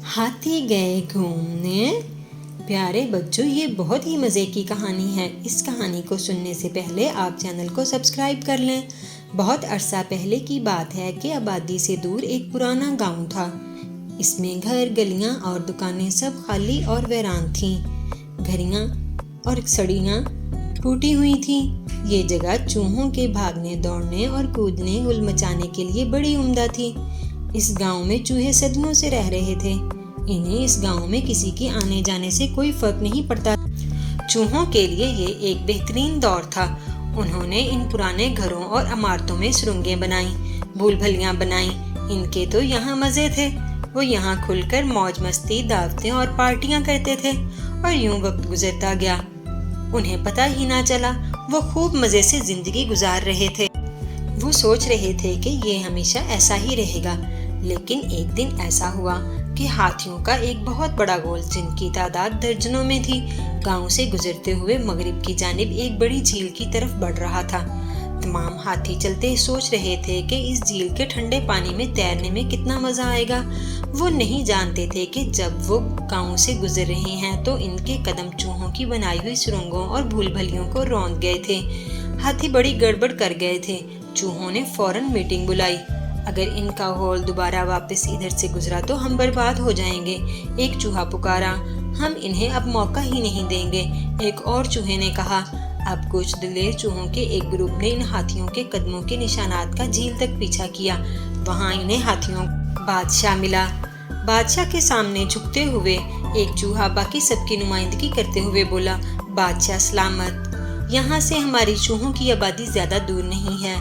हाथी गए घूमने। प्यारे बच्चों, ये बहुत ही मज़े की कहानी है। इस कहानी को सुनने से पहले आप चैनल को सब्सक्राइब कर लें। बहुत अरसा पहले की बात है कि आबादी से दूर एक पुराना गांव था। इसमें घर, गलियां और दुकानें सब खाली और वीरान थीं। घड़ियां और सड़ियां टूटी हुई थीं। ये जगह चूहों के भागने, दौड़ने और कूदने, गुल मचाने के लिए बड़ी उम्दा थी। इस गांव में चूहे सदियों से रह रहे थे। इन्हें इस गांव में किसी के आने जाने से कोई फर्क नहीं पड़ता। चूहों के लिए ये एक बेहतरीन दौर था। उन्होंने इन पुराने घरों और इमारतों में सुरंगें बनाई, भूल भलियां बनाई। इनके तो यहाँ मजे थे। वो यहाँ खुलकर मौज मस्ती, दावतें और पार्टियां करते थे और यूं वक्त गुजरता गया। उन्हें पता ही ना चला। वो खूब मजे से जिंदगी गुजार रहे थे। वो सोच रहे थे कि ये हमेशा ऐसा ही रहेगा। लेकिन एक दिन ऐसा हुआ कि हाथियों का एक बहुत बड़ा गोल, जिनकी तादाद दर्जनों में थी, गांव से गुजरते हुए मगरिब की जानिब एक बड़ी झील की तरफ बढ़ रहा था। तमाम हाथी चलते सोच रहे थे कि इस झील के ठंडे पानी में तैरने में कितना मजा आएगा। वो नहीं जानते थे कि जब वो गांव से गुजर रहे हैं तो इनके कदम चूहों की बनाई हुई सुरंगों और भूल भलियों को रौंद गए थे। हाथी बड़ी गड़बड़ कर गए थे। चूहों ने फौरन मीटिंग बुलाई। अगर इनका होल दोबारा वापस इधर से गुजरा तो हम बर्बाद हो जाएंगे। एक चूहा पुकारा, हम इन्हें अब मौका ही नहीं देंगे। एक और चूहे ने कहा। अब कुछ दिलेर चूहों के एक ग्रुप ने इन हाथियों के कदमों के निशानात का झील तक पीछा किया। वहां इन्हें हाथियों बादशाह मिला। बादशाह के सामने झुकते हुए एक चूहा बाकी सबकी नुमाइंदगी करते हुए बोला, बादशाह सलामत। यहाँ से हमारी चूहों की आबादी ज्यादा दूर नहीं है।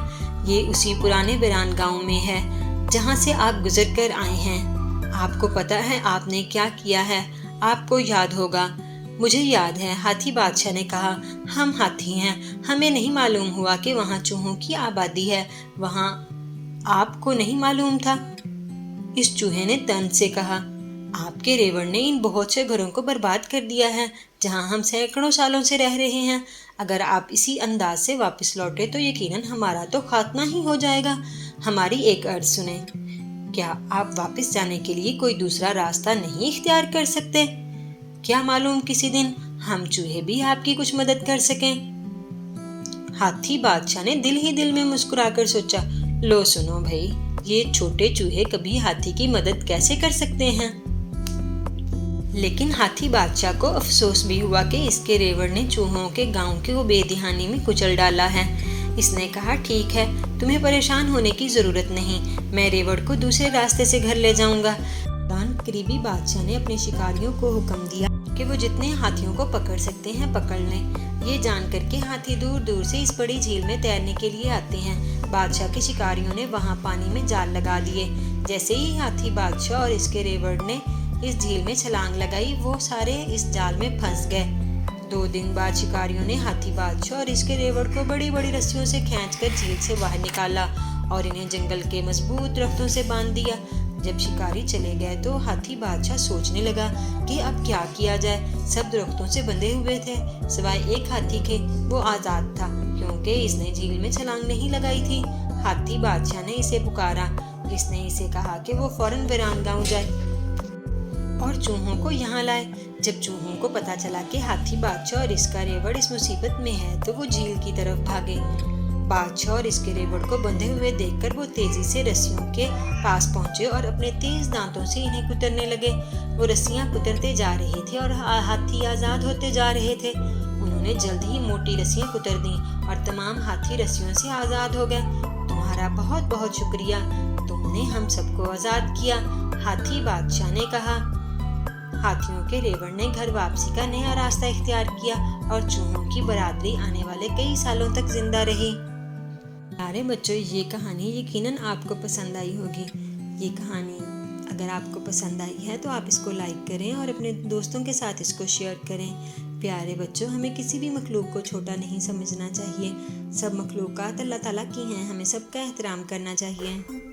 ये उसी पुराने वीरान गांव में है जहाँ से आप गुजर कर आए हैं। आपको पता है आपने क्या किया है? आपको याद होगा। मुझे याद है, हाथी बादशाह ने कहा। हम हाथी हैं, हमें नहीं मालूम हुआ कि वहाँ चूहों की आबादी है। वहाँ आपको नहीं मालूम था? इस चूहे ने तंज से कहा। आपके रेवड़ ने इन बहुत से घरों को बर्बाद कर दिया है जहां हम सैकड़ों सालों से रह रहे हैं। अगर आप इसी अंदाज से वापस लौटे तो यकीनन हमारा तो खात्मा ही हो जाएगा। हमारी एक अर्ज सुने। क्या आप वापस जाने के लिए कोई दूसरा रास्ता नहीं इख्तियार कर सकते? क्या मालूम किसी दिन हम चूहे भी आपकी कुछ मदद कर सकें। हाथी बादशाह ने दिल ही दिल में मुस्कुराकर सोचा, लो सुनो भाई, ये छोटे चूहे कभी हाथी की मदद कैसे कर सकते हैं। लेकिन हाथी बादशाह को अफसोस भी हुआ कि इसके रेवड़ ने चूहों के गांव को बेदिहानी में कुचल डाला है। इसने कहा, ठीक है, तुम्हें परेशान होने की जरूरत नहीं। मैं रेवड़ को दूसरे रास्ते से घर ले जाऊंगा। करीबी बादशाह ने अपने शिकारियों को हुक्म दिया कि वो जितने हाथियों को पकड़ सकते हैं पकड़ लें। ये जानकर के हाथी दूर दूर से इस बड़ी झील में तैरने के लिए आते हैं। बादशाह के शिकारियों ने वहां पानी में जाल लगा दिए। जैसे ही हाथी बादशाह और इसके रेवड़ ने इस झील में छलांग लगाई, वो सारे इस जाल में फंस गए। 2 दिन बाद शिकारियों ने हाथी बादशाह और इसके रेवड़ को बड़ी बड़ी रस्सियों से खींचकर झील से बाहर निकाला और इन्हें जंगल के मजबूत दरख्तों से बांध दिया। जब शिकारी चले गए तो हाथी बादशाह सोचने लगा कि अब क्या किया जाए। सब दरख्तों से बंधे हुए थे, सिवाय एक हाथी के। वो आजाद था क्योंकि इसने झील में छलांग नहीं लगाई थी। हाथी बादशाह ने इसे पुकारा। इसने इसे कहा कि वो फौरन वीरान गांव जाए और चूहों को यहाँ लाए। जब चूहों को पता चला कि हाथी बादशाह और इसका रेवड़ इस मुसीबत में है तो वो झील की तरफ भागे। बादशाह और इसके रेवड़ को बंधे हुए देखकर वो तेजी से रस्सियों के पास पहुंचे और अपने तेज दांतों से इन्हें कुतरने लगे। वो रस्सियां कुतरते जा रही थी और हाथी आजाद होते जा रहे थे। उन्होंने जल्द ही मोटी रस्सियां कुतर दी और तमाम हाथी रस्सियों से आजाद हो गए। तुम्हारा बहुत बहुत शुक्रिया, तुमने हम सबको आजाद किया, हाथी बादशाह ने कहा। हाथियों के रेवड़ ने घर वापसी का नया रास्ता इख्तियार किया और चूहों की बरादरी आने वाले कई सालों तक जिंदा रही। प्यारे बच्चों, ये कहानी यकीनन आपको पसंद आई होगी। ये कहानी अगर आपको पसंद आई है तो आप इसको लाइक करें और अपने दोस्तों के साथ इसको शेयर करें। प्यारे बच्चों, हमें किसी भी मखलूक को छोटा नहीं समझना चाहिए। सब मखलूकात अल्लाह ताला की हैं, हमें सबका एहतराम करना चाहिए।